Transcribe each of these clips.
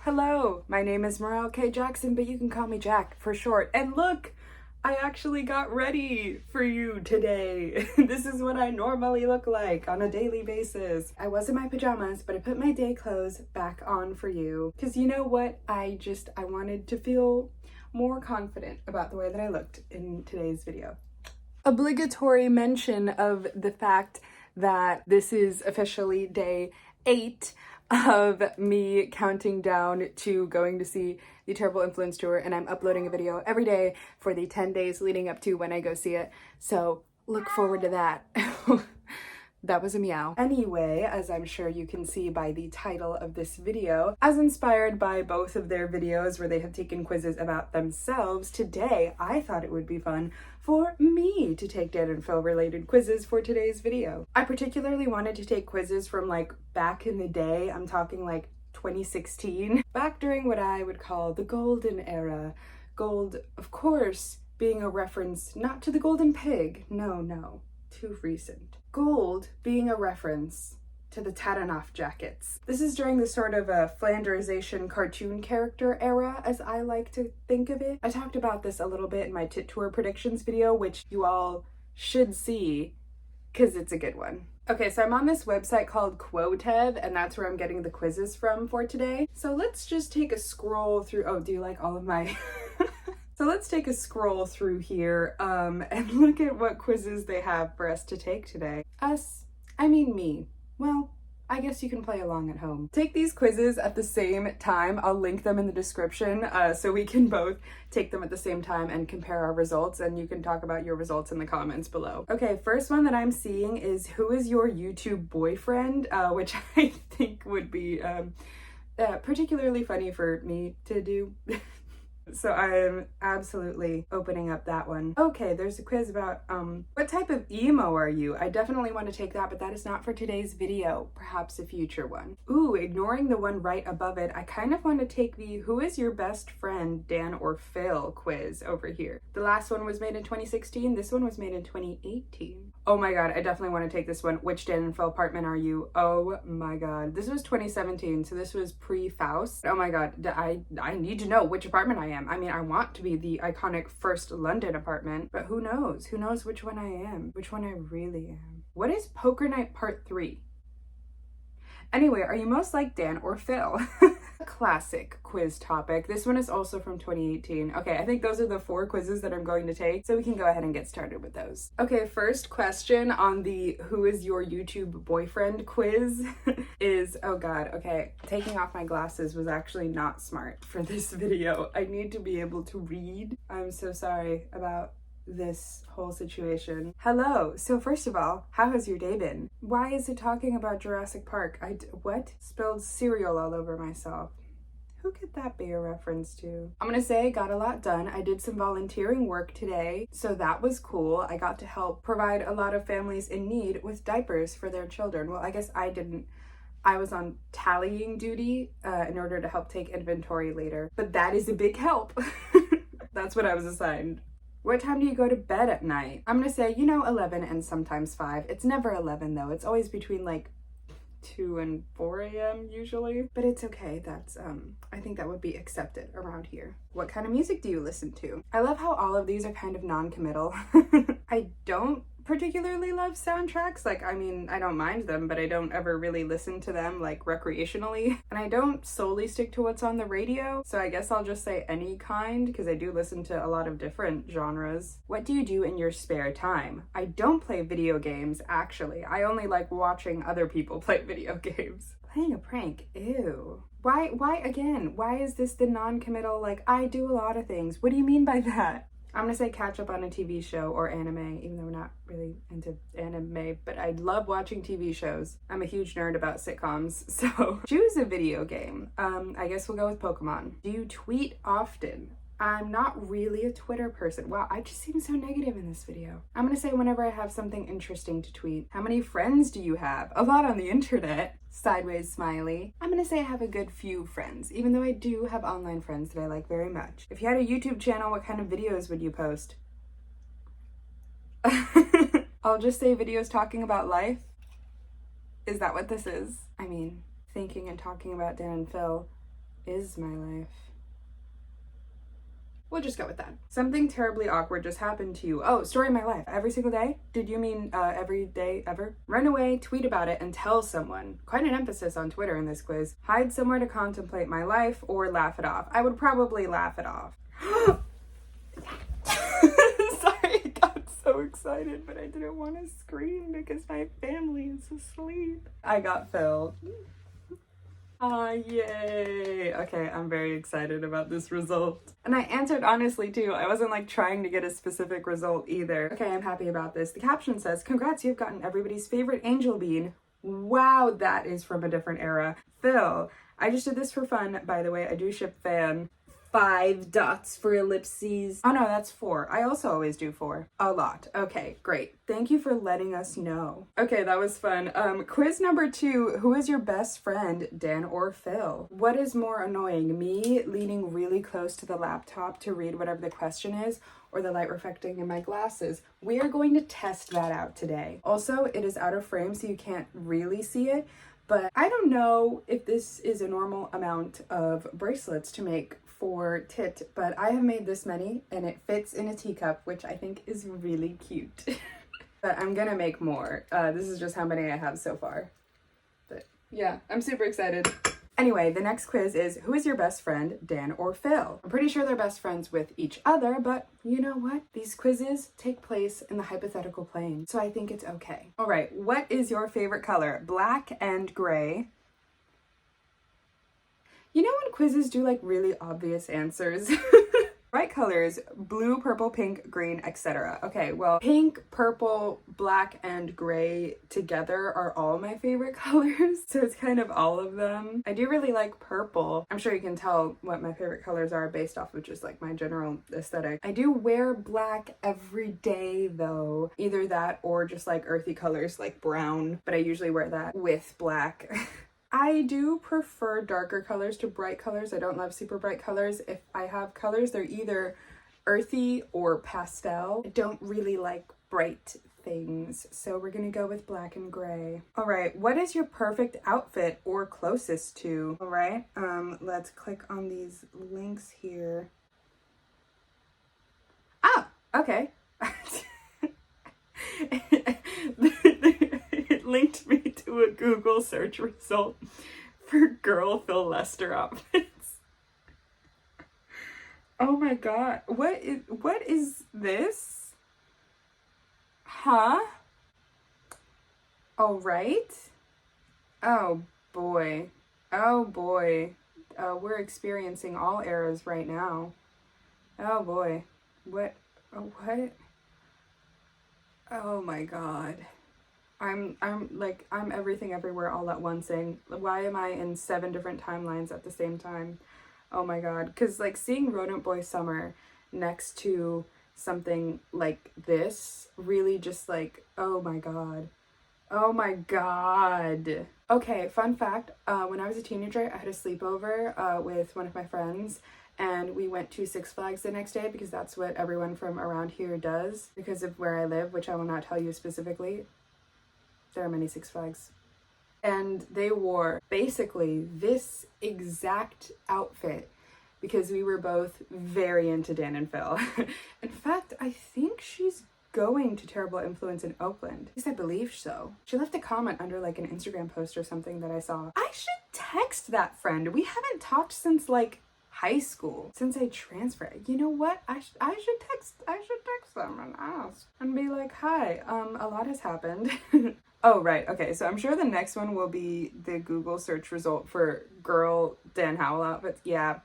Hello, my name is Morel K. Jackson, but you can call me Jack for short. And look, I actually got ready for you today. This is what I normally look like on a daily basis. I was in my pajamas, but I put my day clothes back on for you. Because you know what? I wanted to feel more confident about the way that I looked in today's video. Obligatory mention of the fact that this is officially day 8 of me counting down to going to see the Terrible Influence tour, and I'm uploading a video every day for the 10 days leading up to when I go see it. So look forward to that. That was a meow. Anyway, as I'm sure you can see by the title of this video, as inspired by both of their videos where they have taken quizzes about themselves, today I thought it would be fun for me to take Dan and Phil related quizzes for today's video. I particularly wanted to take quizzes from like back in the day. I'm talking like 2016, back during what I would call the golden era. Gold, of course, being a reference not to the golden pig. No, too recent. Gold being a reference to the Taranov jackets. This is during the sort of a Flanderization cartoon character era, as I like to think of it. I talked about this a little bit in my Tit Tour predictions video, which you all should see, because it's a good one. Okay, so I'm on this website called Quotev, and that's where I'm getting the quizzes from for today. So let's just take a scroll through. Oh, do you like all of my... So let's take a scroll through here and look at what quizzes they have for us to take today. I mean me. Well, I guess you can play along at home. Take these quizzes at the same time. I'll link them in the description so we can both take them at the same time and compare our results, and you can talk about your results in the comments below. Okay, first one that I'm seeing is who is your YouTube boyfriend, which I think would be particularly funny for me to do. So I'm absolutely opening up that one. Okay, there's a quiz about what type of emo are you? I definitely want to take that, but that is not for today's video. Perhaps a future one. Ooh, ignoring the one right above it, I kind of want to take the who is your best friend, Dan or Phil quiz over here. The last one was made in 2016. This one was made in 2018. Oh my god, I definitely want to take this one. Which Dan and Phil apartment are you? Oh my god. This was 2017, so this was pre-Faust. Oh my god, I need to know which apartment I am. I mean, I want to be the iconic first London apartment, but who knows? Who knows which one I am? Which one I really am? What is Poker Night Part 3? Anyway, are you most like Dan or Phil? Classic quiz topic. This one is also from 2018. Okay, I think those are the 4 quizzes that I'm going to take, so we can go ahead and get started with those. Okay, first question on the who is your YouTube boyfriend quiz is, oh god, okay, taking off my glasses was actually not smart for this video. I need to be able to read. I'm so sorry about this whole situation. Hello. So first of all, how has your day been? Why is it talking about Jurassic Park? What? Spilled cereal all over myself. Who could that be a reference to? I'm gonna say I got a lot done. I did some volunteering work today, so that was cool. I got to help provide a lot of families in need with diapers for their children. Well, I guess I didn't. I was on tallying duty in order to help take inventory later, but that is a big help. That's what I was assigned. What time do you go to bed at night? I'm gonna say, 11 and sometimes 5. It's never 11 though. It's always between like 2 and 4 a.m. usually. But it's okay. That's, I think that would be accepted around here. What kind of music do you listen to? I love how all of these are kind of non-committal. I don't particularly love soundtracks. Like, I mean, I don't mind them, but I don't ever really listen to them like recreationally. And I don't solely stick to what's on the radio, so I guess I'll just say any kind, because I do listen to a lot of different genres. What do you do in your spare time? I don't play video games, actually. I only like watching other people play video games. Playing a prank, ew. Why again? Why is this the non-committal, like, I do a lot of things? What do you mean by that? I'm gonna say catch up on a TV show or anime, even though we're not really into anime, but I love watching TV shows. I'm a huge nerd about sitcoms, so choose a video game. I guess we'll go with Pokemon. Do you tweet often? I'm not really a Twitter person. Wow, I just seem so negative in this video. I'm gonna say whenever I have something interesting to tweet. How many friends do you have? A lot on the internet. Sideways smiley. I'm gonna say I have a good few friends, even though I do have online friends that I like very much. If you had a YouTube channel, what kind of videos would you post? I'll just say videos talking about life. Is that what this is? I mean, thinking and talking about Dan and Phil is my life. We'll just go with that. Something terribly awkward just happened to you. Oh, story of my life. Every single day? Did you mean every day ever? Run away, tweet about it, and tell someone. Quite an emphasis on Twitter in this quiz. Hide somewhere to contemplate my life or laugh it off. I would probably laugh it off. Sorry, I got so excited, but I didn't want to scream because my family is asleep. I got Phil. Ah, yay. Okay, I'm very excited about this result. And I answered honestly too. I wasn't like trying to get a specific result either. Okay, I'm happy about this. The caption says, congrats, you've gotten everybody's favorite angel bean. Wow, that is from a different era. Phil, I just did this for fun, by the way. I do ship fan. 5 dots for ellipses. Oh no, that's 4. I also always do 4. A lot. Okay, great. Thank you for letting us know. Okay, that was fun. Quiz number 2. Who is your best friend, Dan or Phil? What is more annoying, me leaning really close to the laptop to read whatever the question is, or the light reflecting in my glasses? We are going to test that out today. Also, it is out of frame, so you can't really see it, but I don't know if this is a normal amount of bracelets to make for Tit, but I have made this many and it fits in a teacup, which I think is really cute. But I'm gonna make more. This is just how many I have so far. But yeah, I'm super excited. Anyway, the next quiz is, who is your best friend, Dan or Phil? I'm pretty sure they're best friends with each other, but you know what? These quizzes take place in the hypothetical plane, so I think it's okay. All right, what is your favorite color? Black and gray. You know when quizzes do like really obvious answers? Bright colors, blue, purple, pink, green, etc. Okay, well, pink, purple, black, and gray together are all my favorite colors, so it's kind of all of them. I do really like purple. I'm sure you can tell what my favorite colors are based off of just like my general aesthetic. I do wear black every day though, either that or just like earthy colors like brown, but I usually wear that with black. I do prefer darker colors to bright colors. I don't love super bright colors. If I have colors, they're either earthy or pastel. I don't really like bright things, so we're gonna go with black and gray. All right, what is your perfect outfit or closest to? All right, let's click on these links here. Ah, okay. It linked me to a Google search result for girl Phil Lester outfits. Oh my god, what is this? Huh? Oh, right? Oh boy. Oh boy. We're experiencing all eras right now. Oh boy. What? Oh, what? Oh my god. I'm everything everywhere all at once, saying, why am I in 7 different timelines at the same time? Oh my god. Because like seeing Rodent Boy Summer next to something like this really just like, oh my god. Oh my god. Okay, fun fact, when I was a teenager, I had a sleepover with one of my friends, and we went to Six Flags the next day because that's what everyone from around here does because of where I live, which I will not tell you specifically. There are many Six Flags. And they wore basically this exact outfit because we were both very into Dan and Phil. In fact, I think she's going to Terrible Influence in Oakland. At least I believe so. She left a comment under like an Instagram post or something that I saw. I should text that friend. We haven't talked since like high school, since I transferred. You know what? I should text them and ask and be like, hi, a lot has happened. Oh, right. Okay, so I'm sure the next one will be the Google search result for girl Dan Howell outfits. Yeah.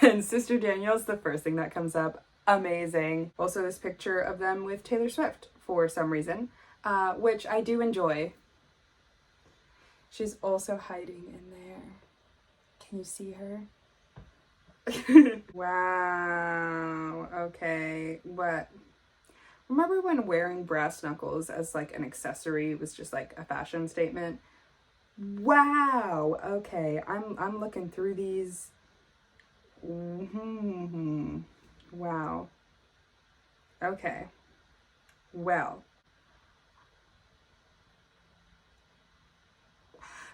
And Sister Danielle's the first thing that comes up. Amazing. Also this picture of them with Taylor Swift for some reason, which I do enjoy. She's also hiding in there. Can you see her? Wow. Okay. What? Remember when wearing brass knuckles as like an accessory was just like a fashion statement? Wow. Okay. I'm looking through these. Wow. Okay. Well.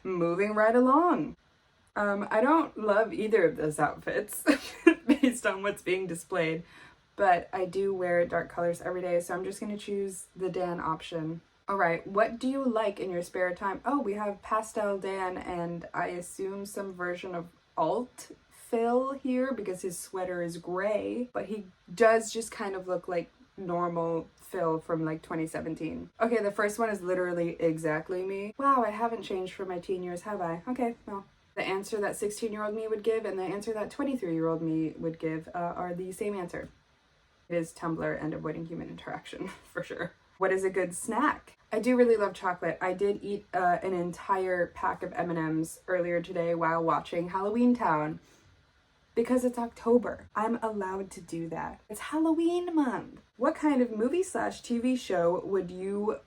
Moving right along. I don't love either of those outfits based on what's being displayed, but I do wear dark colors every day, so I'm just going to choose the Dan option. All right, what do you like in your spare time? Oh, we have Pastel Dan and I assume some version of Alt Phil here because his sweater is gray, but he does just kind of look like normal Phil from like 2017. Okay, the first one is literally exactly me. Wow, I haven't changed for my teen years, have I? Okay, well. The answer that 16-year-old me would give and the answer that 23-year-old me would give are the same answer. It is Tumblr and avoiding human interaction, for sure. What is a good snack? I do really love chocolate. I did eat an entire pack of M&Ms earlier today while watching Halloween Town. Because it's October. I'm allowed to do that. It's Halloween month. What kind of movie/TV show would you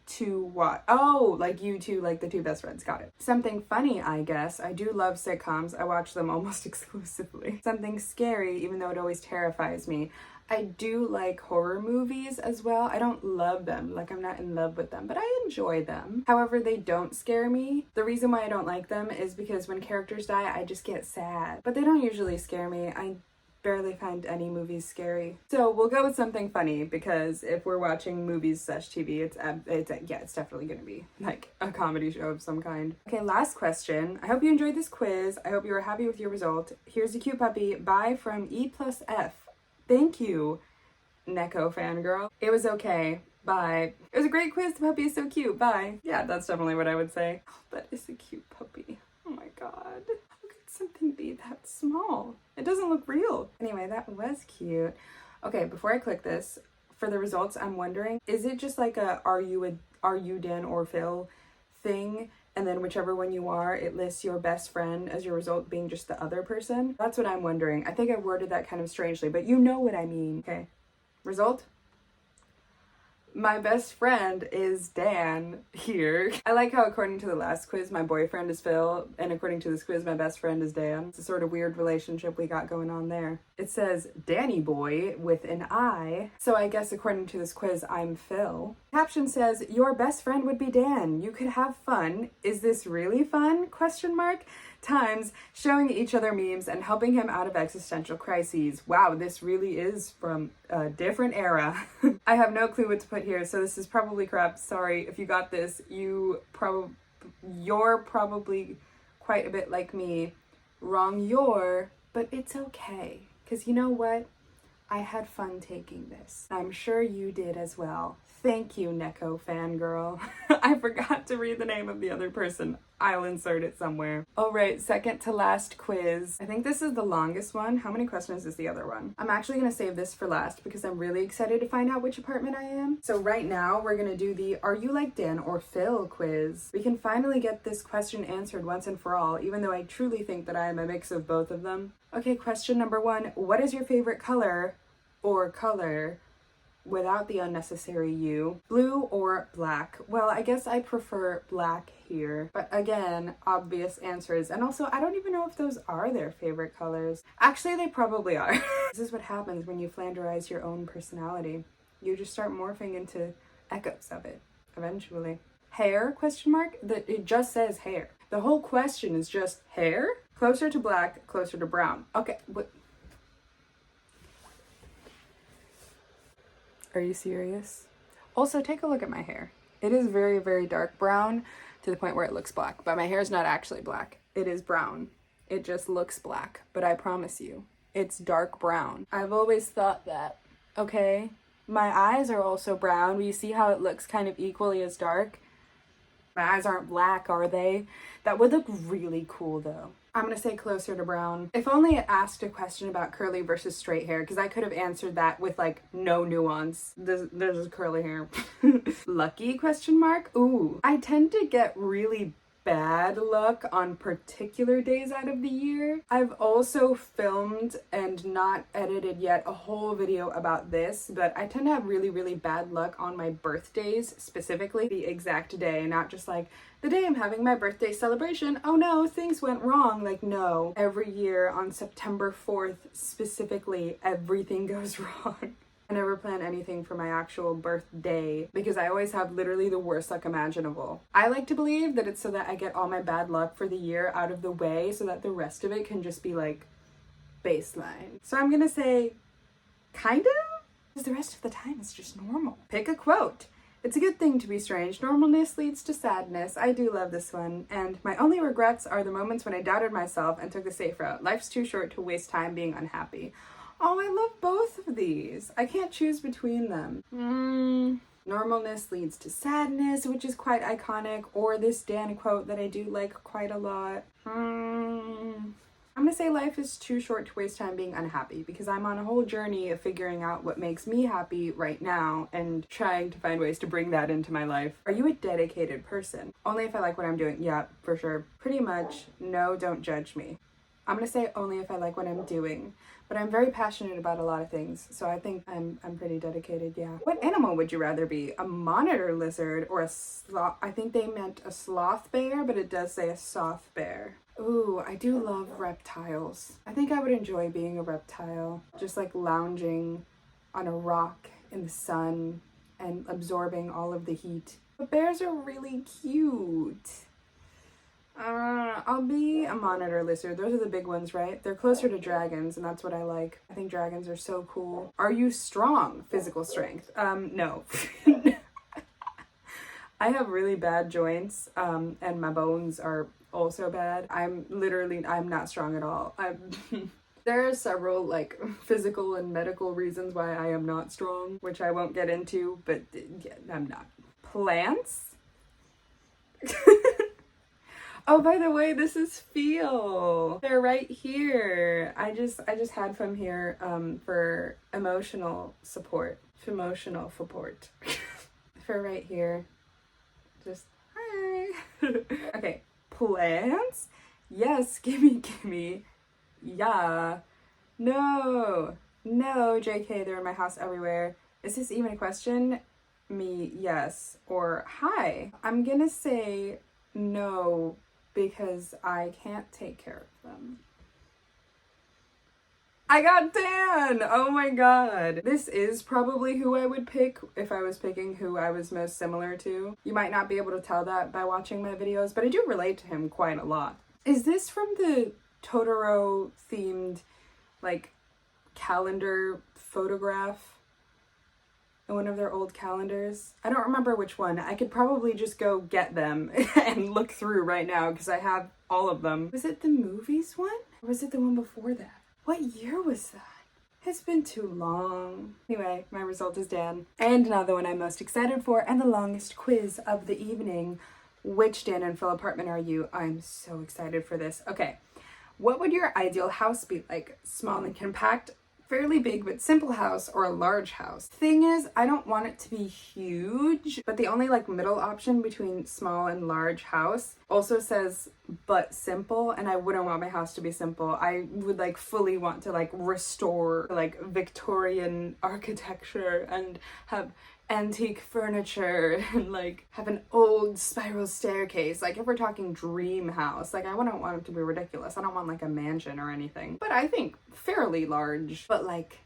two watch? Oh, like you two, like the two best friends. Got it. Something funny, I guess. I do love sitcoms. I watch them almost exclusively. Something scary, even though it always terrifies me. I do like horror movies as well. I don't love them, like I'm not in love with them, but I enjoy them. However, they don't scare me. The reason why I don't like them is because when characters die, I just get sad. But they don't usually scare me. I barely find any movies scary. So we'll go with something funny because if we're watching movies/TV, it's definitely gonna be like a comedy show of some kind. Okay, last question. I hope you enjoyed this quiz. I hope you were happy with your result. Here's a cute puppy. Bye from E+F. Thank you, Neko fangirl. It was okay. Bye. It was a great quiz. The puppy is so cute. Bye. Yeah, that's definitely what I would say. Oh, that is a cute puppy. Oh my god. How could something be that small? It doesn't look real. Anyway, that was cute. Okay, before I click this, for the results, I'm wondering, is it just like a are you Dan or Phil thing? And then whichever one you are, it lists your best friend as your result being just the other person? That's what I'm wondering. I think I worded that kind of strangely, but you know what I mean. Okay, result? My best friend is Dan here. I like how according to the last quiz, my boyfriend is Phil, and according to this quiz, my best friend is Dan. It's a sort of weird relationship we got going on there. It says Danny boy with an I, so I guess according to this quiz, I'm Phil. Caption says, your best friend would be Dan. You could have fun. Is this really fun? Question mark. Times showing each other memes and helping him out of existential crises. Wow, this really is from a different era. I have no clue what to put here, so this is probably crap. Sorry if you got this. You're probably quite a bit like me. Wrong but it's okay. Because you know what? I had fun taking this. I'm sure you did as well. Thank you, Neko fangirl. I forgot to read the name of the other person. I'll insert it somewhere. All right, second to last quiz. I think this is the longest one. How many questions is the other one? I'm actually gonna save this for last because I'm really excited to find out which apartment I am. So right now we're gonna do the Are You Like Dan or Phil quiz. We can finally get this question answered once and for all, even though I truly think that I am a mix of both of them. Okay, question number 1. What is your favorite color or color? Without the unnecessary U. Blue or black? Well, I guess I prefer black here. But again, obvious answers. And also, I don't even know if those are their favorite colors. Actually, they probably are. This is what happens when you flanderize your own personality. You just start morphing into echoes of it, eventually. Hair? Question mark? It just says hair. The whole question is just hair? Closer to black, closer to brown. Okay, what? Are you serious? Also, take a look at my hair. It is very, very dark brown to the point where it looks black, but my hair is not actually black. It is brown. It just looks black, but I promise you, it's dark brown. I've always thought that, okay? My eyes are also brown. Will you see how it looks kind of equally as dark? My eyes aren't black, are they? That would look really cool though. I'm gonna say closer to brown. If only it asked a question about curly versus straight hair, because I could have answered that with like no nuance. There's curly hair. Lucky question mark? Ooh. I tend to get really bad luck on particular days out of the year. I've also filmed and not edited yet a whole video about this, but I tend to have really, really bad luck on my birthdays, specifically the exact day, not just like the day I'm having my birthday celebration. Oh no, things went wrong. Like, no. Every year on September 4th, specifically, everything goes wrong. I never plan anything for my actual birthday because I always have literally the worst luck imaginable. I like to believe that it's so that I get all my bad luck for the year out of the way so that the rest of it can just be like baseline. So I'm gonna say kind of, because the rest of the time it's just normal. Pick a quote. It's a good thing to be strange. Normalness leads to sadness. I do love this one. And my only regrets are the moments when I doubted myself and took the safe route. Life's too short to waste time being unhappy. Oh, I love both of these. I can't choose between them. Normalness leads to sadness, which is quite iconic. Or this Dan quote that I do like quite a lot. I'm gonna say life is too short to waste time being unhappy because I'm on a whole journey of figuring out what makes me happy right now and trying to find ways to bring that into my life. Are you a dedicated person? Only if I like what I'm doing. Yeah, for sure. Pretty much. No, don't judge me. I'm gonna say only if I like what I'm doing, but I'm very passionate about a lot of things, so I think I'm pretty dedicated, yeah. What animal would you rather be? A monitor lizard or a sloth? I think they meant a sloth bear, but it does say a soth bear. Ooh, I do love reptiles. I think I would enjoy being a reptile, just like lounging on a rock in the sun and absorbing all of the heat. But bears are really cute. I'll be a monitor lizard. Those are the big ones, right? They're closer to dragons, and that's what I like. I think dragons are so cool. Are you strong? Physical strength? No. I have really bad joints, and my bones are also bad. I'm not strong at all. There are several like physical and medical reasons why I am not strong, which I won't get into, but yeah, I'm not. Plants? Oh, by the way, this is Feel. They're right here. I just had from here for emotional support. Emotional support. For right here. Just hi. Okay. Plants? Yes, gimme. Yeah. No, JK, they're in my house everywhere. Is this even a question? Me, yes. Or hi. I'm gonna say no because I can't take care of them. I got Dan! Oh my god. This is probably who I would pick if I was picking who I was most similar to. You might not be able to tell that by watching my videos, but I do relate to him quite a lot. Is this from the Totoro themed like calendar photograph in one of their old calendars? I don't remember which one. I could probably just go get them and look through right now because I have all of them. Was it the movies one? Or was it the one before that? What year was that? It's been too long. Anyway, my result is Dan. And now the one I'm most excited for and the longest quiz of the evening. Which Dan and Phil apartment are you? I'm so excited for this. Okay, what would your ideal house be like? Small and compact, fairly big but simple house, or a large house? Thing is, I don't want it to be huge, but the only like middle option between small and large house also says but simple, and I wouldn't want my house to be simple. I would like fully want to like restore like Victorian architecture and have antique furniture and like have an old spiral staircase. Like if we're talking dream house, like I wouldn't want it to be ridiculous. I don't want like a mansion or anything, but I think fairly large, but like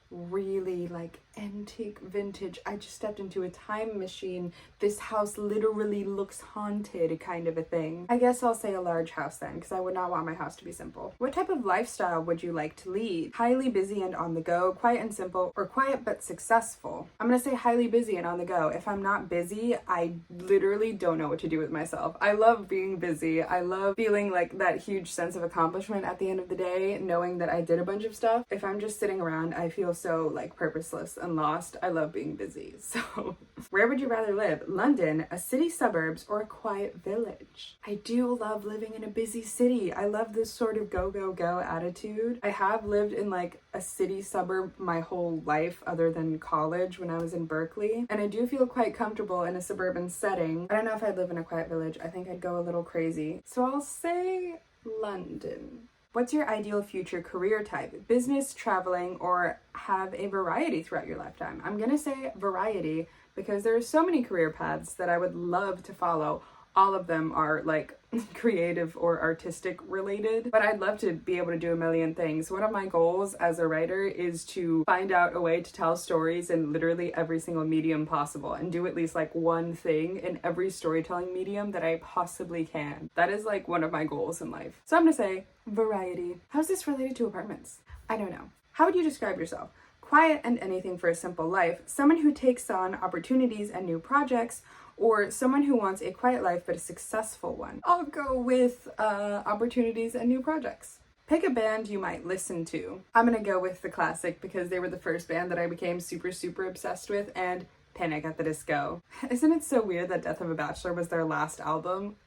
really like antique vintage. I just stepped into a time machine. This house literally looks haunted kind of a thing. I guess I'll say a large house then, because I would not want my house to be simple. What type of lifestyle would you like to lead? Highly busy and on the go, quiet and simple, or quiet but successful? I'm gonna say highly busy and on the go. If I'm not busy, I literally don't know what to do with myself. I love being busy. I love feeling like that huge sense of accomplishment at the end of the day, knowing that I did a bunch of stuff. If I'm just sitting around, I feel so like purposeless and lost. I love being busy. So where would you rather live? London, a city suburbs, or a quiet village? I do love living in a busy city. I love this sort of go, go, go attitude. I have lived in like a city suburb my whole life other than college when I was in Berkeley. And I do feel quite comfortable in a suburban setting. I don't know if I'd live in a quiet village. I think I'd go a little crazy. So I'll say London. What's your ideal future career type? Business, traveling, or have a variety throughout your lifetime? I'm gonna say variety because there are so many career paths that I would love to follow, All of them are like creative or artistic related, but I'd love to be able to do a million things. One of my goals as a writer is to find out a way to tell stories in literally every single medium possible and do at least like one thing in every storytelling medium that I possibly can. That is like one of my goals in life. So I'm gonna say variety. How's this related to apartments? I don't know. How would you describe yourself? Quiet and anything for a simple life, someone who takes on opportunities and new projects, or someone who wants a quiet life but a successful one? I'll go with opportunities and new projects. Pick a band you might listen to. I'm gonna go with the classic because they were the first band that I became super obsessed with, and Panic at the Disco. Isn't it so weird that Death of a Bachelor was their last album?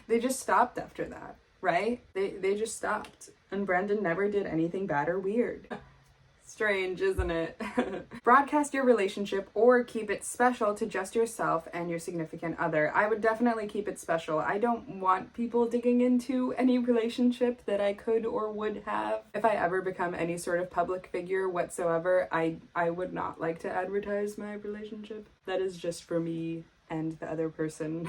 They just stopped after that, right? They just stopped. And Brendan never did anything bad or weird. Strange, isn't it? Broadcast your relationship or keep it special to just yourself and your significant other. I would definitely keep it special. I don't want people digging into any relationship that I could or would have. If I ever become any sort of public figure whatsoever, I would not like to advertise my relationship. That is just for me and the other person.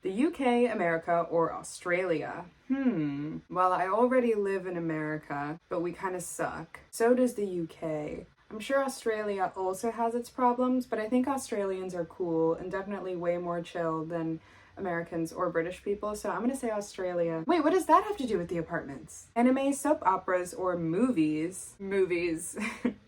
The UK, America, or Australia? Well, I already live in America, but we kind of suck. So does the UK. I'm sure Australia also has its problems, but I think Australians are cool and definitely way more chill than Americans or British people, so I'm gonna say Australia. Wait, what does that have to do with the apartments? Anime, soap operas, or movies? Movies.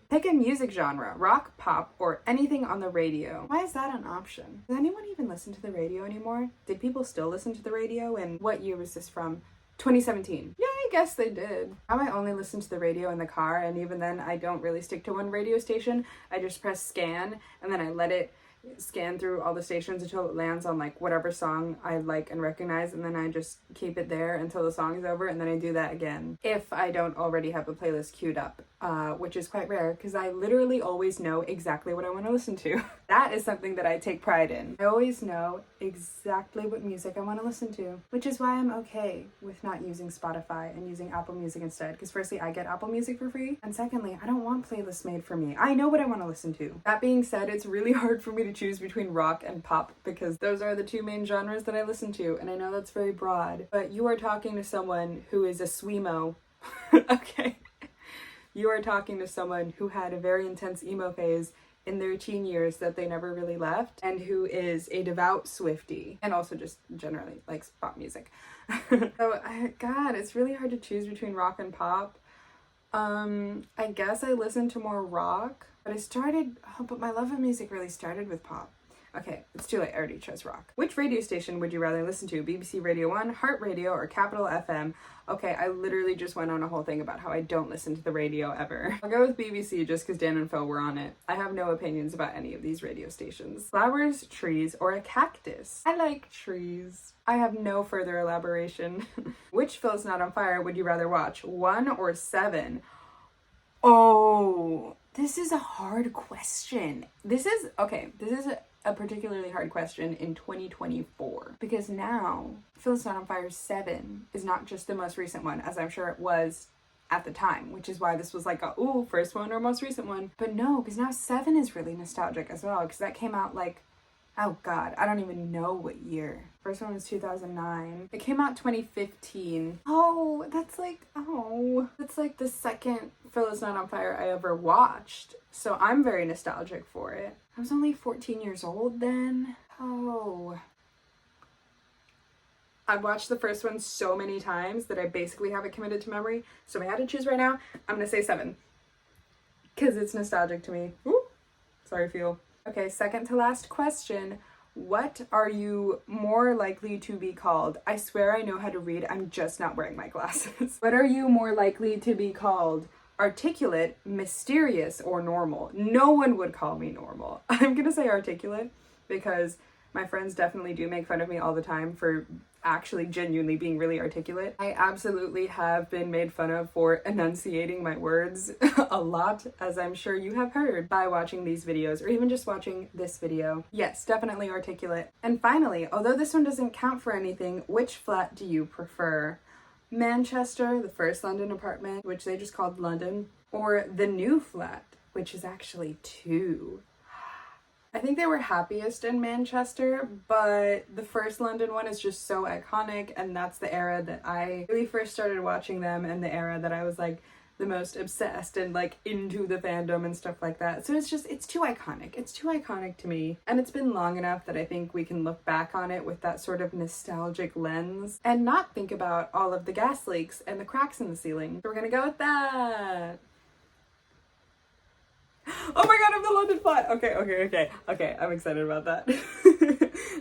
Pick a music genre, rock, pop, or anything on the radio. Why is that an option? Does anyone even listen to the radio anymore? Did people still listen to the radio? And what year was this from? 2017. Yeah, I guess they did. Now I only listen to the radio in the car, and even then I don't really stick to one radio station. I just press scan, and then I let it scan through all the stations until it lands on like whatever song I like and recognize, and then I just keep it there until the song is over, and then I do that again if I don't already have a playlist queued up, which is quite rare because I literally always know exactly what I want to listen to. That is something that I take pride in. I always know exactly what music I want to listen to, which is why I'm okay with not using Spotify and using Apple Music instead, because firstly I get Apple Music for free, and secondly I don't want playlists made for me. I know what I want to listen to. That being said, it's really hard for me to choose between rock and pop because those are the two main genres that I listen to, and I know that's very broad, but you are talking to someone who is a Sweemo. Okay. You are talking to someone who had a very intense emo phase in their teen years that they never really left, and who is a devout Swiftie, and also just generally likes pop music. So, God, it's really hard to choose between rock and pop. I guess I listen to more rock, but my love of music really started with pop. Okay, it's too late, I already chose rock. Which radio station would you rather listen to? BBC Radio 1, Heart Radio, or Capital FM? Okay, I literally just went on a whole thing about how I don't listen to the radio ever. I'll go with BBC just because Dan and Phil were on it. I have no opinions about any of these radio stations. Flowers, trees, or a cactus? I like trees. I have no further elaboration. Which Phil's Not on Fire would you rather watch? 1 or 7? Oh, this is a hard question. This is a particularly hard question in 2024, because now Phil's Not on Fire 7 is not just the most recent one, as I'm sure it was at the time, which is why this was like a, ooh, first one or most recent one. But no, because now 7 is really nostalgic as well, because that came out like, oh God, I don't even know what year. First one was 2009. It came out 2015. That's like the second Phil is Not on Fire I ever watched. So I'm very nostalgic for it. I was only 14 years old then. I've watched the first one so many times that I basically have it committed to memory. So if I had to choose right now, I'm gonna say 7. Because it's nostalgic to me. Ooh, sorry, Phil. Okay, second to last question. What are you more likely to be called? I swear I know how to read, I'm just not wearing my glasses. What are you more likely to be called? Articulate, mysterious, or normal? No one would call me normal. I'm gonna say articulate because my friends definitely do make fun of me all the time for actually genuinely being really articulate. I absolutely have been made fun of for enunciating my words a lot, as I'm sure you have heard by watching these videos or even just watching this video. Yes, definitely articulate. And finally, although this one doesn't count for anything, which flat do you prefer? Manchester, the first London apartment, which they just called London, or the new flat, which is actually 2. I think they were happiest in Manchester, but the first London one is just so iconic, and that's the era that I really first started watching them, and the era that I was like the most obsessed and like into the fandom and stuff like that. So it's too iconic. It's too iconic to me. And it's been long enough that I think we can look back on it with that sort of nostalgic lens and not think about all of the gas leaks and the cracks in the ceiling. So we're gonna go with that. Oh my god, I'm the London flat! Okay, I'm excited about that.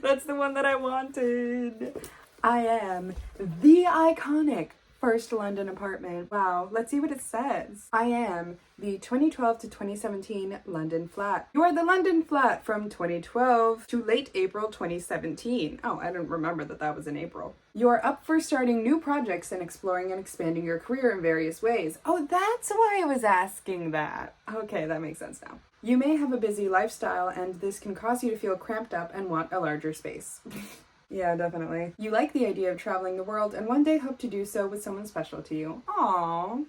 That's the one that I wanted. I am the iconic first London apartment. Wow, let's see what it says. I am the 2012 to 2017 London flat. You are the London flat from 2012 to late April 2017. Oh, I didn't remember that was in April. You are up for starting new projects and exploring and expanding your career in various ways. Oh, that's why I was asking that. Okay, that makes sense now. You may have a busy lifestyle, and this can cause you to feel cramped up and want a larger space. Yeah, definitely. You like the idea of traveling the world and one day hope to do so with someone special to you. Aww,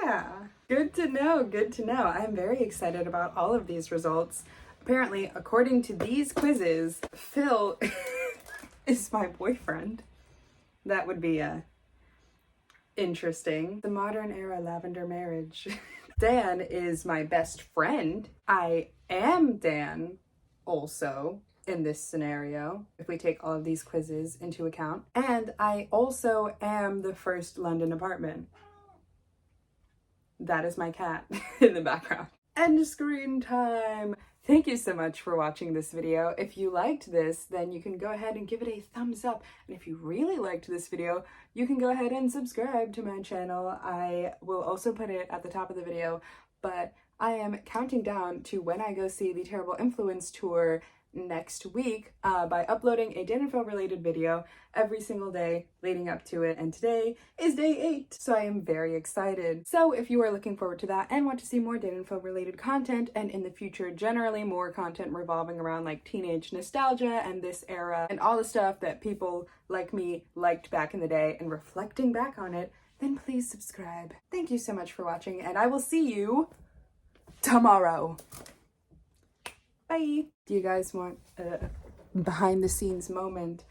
yeah. Good to know, good to know. I'm very excited about all of these results. Apparently, according to these quizzes, Phil is my boyfriend. That would be interesting. The modern era lavender marriage. Dan is my best friend. I am Dan also in this scenario, if we take all of these quizzes into account. And I also am the first London apartment. That is my cat in the background. End screen time! Thank you so much for watching this video. If you liked this, then you can go ahead and give it a thumbs up. And if you really liked this video, you can go ahead and subscribe to my channel. I will also put it at the top of the video, but I am counting down to when I go see the Terrible Influence tour next week by uploading a Dan and Phil related video every single day leading up to it, and today is day 8, so I am very excited. So if you are looking forward to that and want to see more Dan and Phil related content, and in the future generally more content revolving around like teenage nostalgia and this era and all the stuff that people like me liked back in the day and reflecting back on it, then please subscribe. Thank you so much for watching, and I will see you tomorrow. Bye! Do you guys want a behind the scenes moment?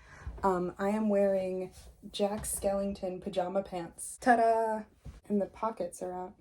I am wearing Jack Skellington pajama pants. Ta-da! And the pockets are out.